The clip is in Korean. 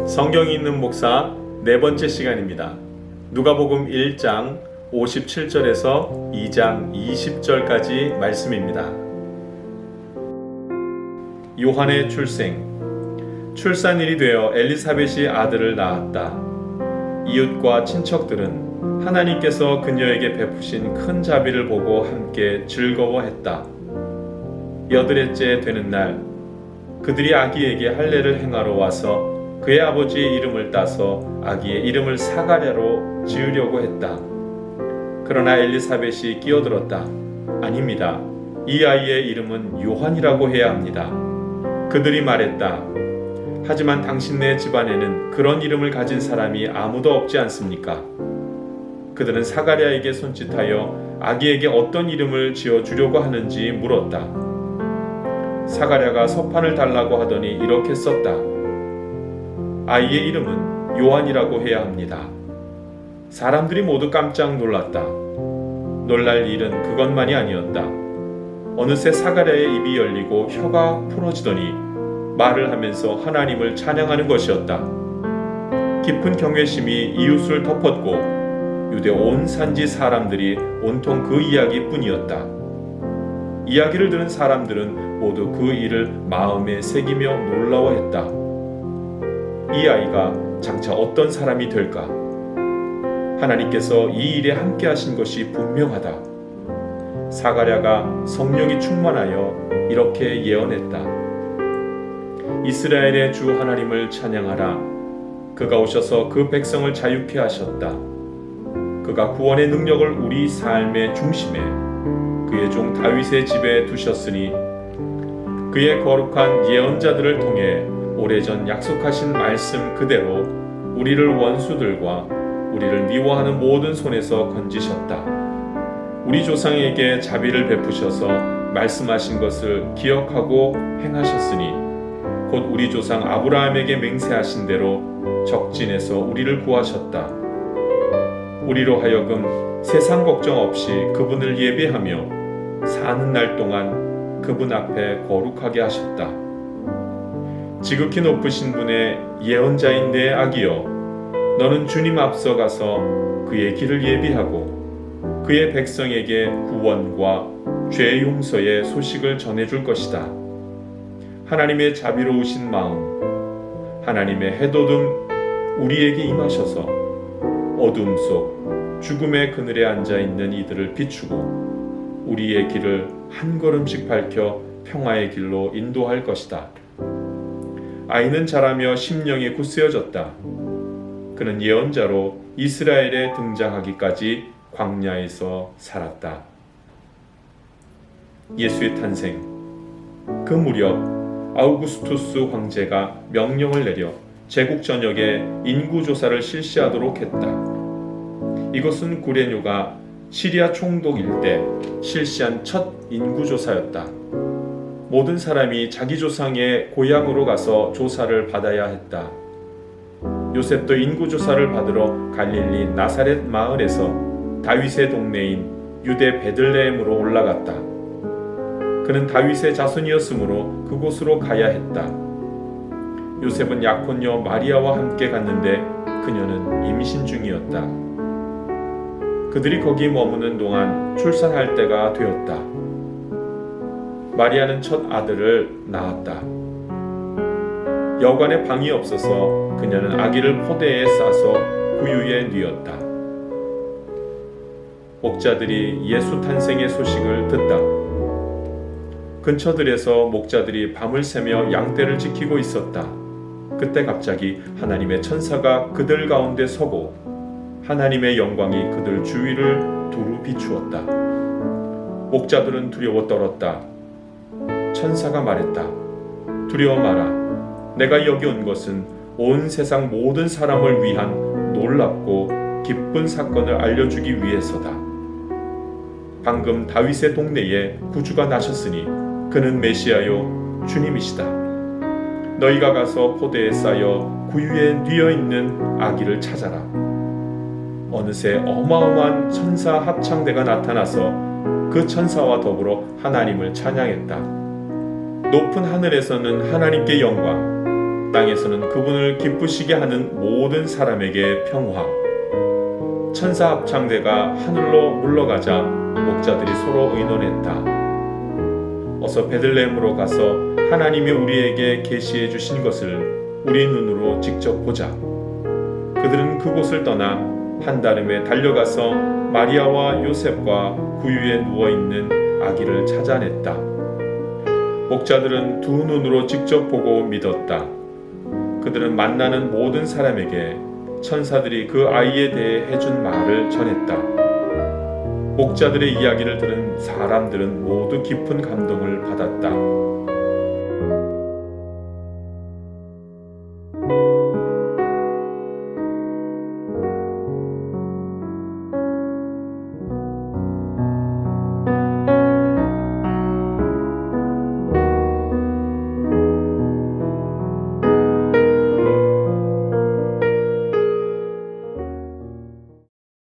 성경이 있는 목사 네 번째 시간입니다. 누가복음 1장 57절에서 2장 20절까지 말씀입니다. 요한의 출생. 출산일이 되어 엘리사벳이 아들을 낳았다. 이웃과 친척들은 하나님께서 그녀에게 베푸신 큰 자비를 보고 함께 즐거워했다. 여드레째 되는 날, 그들이 아기에게 할례를 행하러 와서 그의 아버지의 이름을 따서 아기의 이름을 사가랴로 지으려고 했다. 그러나 엘리사벳이 끼어들었다. 아닙니다. 이 아이의 이름은 요한이라고 해야 합니다. 그들이 말했다. 하지만 당신네 집안에는 그런 이름을 가진 사람이 아무도 없지 않습니까? 그들은 사가랴에게 손짓하여 아기에게 어떤 이름을 지어주려고 하는지 물었다. 사가랴가 서판을 달라고 하더니 이렇게 썼다. 아이의 이름은 요한이라고 해야 합니다. 사람들이 모두 깜짝 놀랐다. 놀랄 일은 그것만이 아니었다. 어느새 사가랴의 입이 열리고 혀가 풀어지더니 말을 하면서 하나님을 찬양하는 것이었다. 깊은 경외심이 이웃을 덮었고 유대 온 산지 사람들이 온통 그 이야기뿐이었다. 이야기를 들은 사람들은 모두 그 일을 마음에 새기며 놀라워했다. 이 아이가 장차 어떤 사람이 될까? 하나님께서 이 일에 함께 하신 것이 분명하다. 사가랴가 성령이 충만하여 이렇게 예언했다. 이스라엘의 주 하나님을 찬양하라. 그가 오셔서 그 백성을 자유케 하셨다. 그가 구원의 능력을 우리 삶의 중심에 그의 종 다윗의 집에 두셨으니 그의 거룩한 예언자들을 통해 오래전 약속하신 말씀 그대로 우리를 원수들과 우리를 미워하는 모든 손에서 건지셨다. 우리 조상에게 자비를 베푸셔서 말씀하신 것을 기억하고 행하셨으니 곧 우리 조상 아브라함에게 맹세하신 대로 적진에서 우리를 구하셨다. 우리로 하여금 세상 걱정 없이 그분을 예배하며 사는 날 동안 그분 앞에 거룩하게 하셨다. 지극히 높으신 분의 예언자인 내 아기여, 너는 주님 앞서가서 그의 길을 예비하고 그의 백성에게 구원과 죄 용서의 소식을 전해줄 것이다. 하나님의 자비로우신 마음, 하나님의 해돋움 우리에게 임하셔서 어둠 속 죽음의 그늘에 앉아있는 이들을 비추고 우리의 길을 한 걸음씩 밝혀 평화의 길로 인도할 것이다. 아이는 자라며 심령이 굳세어졌다. 그는 예언자로 이스라엘에 등장하기까지 광야에서 살았다. 예수의 탄생. 그 무렵 아우구스투스 황제가 명령을 내려 제국 전역에 인구조사를 실시하도록 했다. 이것은 구레뇨가 시리아 총독일 때 실시한 첫 인구조사였다. 모든 사람이 자기 조상의 고향으로 가서 조사를 받아야 했다. 요셉도 인구조사를 받으러 갈릴리 나사렛 마을에서 다윗의 동네인 유대 베들레헴으로 올라갔다. 그는 다윗의 자손이었으므로 그곳으로 가야 했다. 요셉은 약혼녀 마리아와 함께 갔는데 그녀는 임신 중이었다. 그들이 거기 머무는 동안 출산할 때가 되었다. 마리아는 첫 아들을 낳았다. 여관에 방이 없어서 그녀는 아기를 포대에 싸서 구유에 뉘었다. 목자들이 예수 탄생의 소식을 듣다. 근처들에서 목자들이 밤을 새며 양떼를 지키고 있었다. 그때 갑자기 하나님의 천사가 그들 가운데 서고 하나님의 영광이 그들 주위를 두루 비추었다. 목자들은 두려워 떨었다. 천사가 말했다. 두려워 마라. 내가 여기 온 것은 온 세상 모든 사람을 위한 놀랍고 기쁜 사건을 알려주기 위해서다. 방금 다윗의 동네에 구주가 나셨으니 그는 메시아요 주님이시다. 너희가 가서 포대에 쌓여 구유에 뉘어 있는 아기를 찾아라. 어느새 어마어마한 천사 합창대가 나타나서 그 천사와 더불어 하나님을 찬양했다. 높은 하늘에서는 하나님께 영광, 땅에서는 그분을 기쁘시게 하는 모든 사람에게 평화. 천사 합창대가 하늘로 물러가자 목자들이 서로 의논했다. 어서 베들레헴으로 가서 하나님이 우리에게 계시해 주신 것을 우리 눈으로 직접 보자. 그들은 그곳을 떠나 한다름에 달려가서 마리아와 요셉과 구유에 누워있는 아기를 찾아냈다. 목자들은 두 눈으로 직접 보고 믿었다. 그들은 만나는 모든 사람에게 천사들이 그 아이에 대해 해준 말을 전했다. 목자들의 이야기를 들은 사람들은 모두 깊은 감동을 받았다.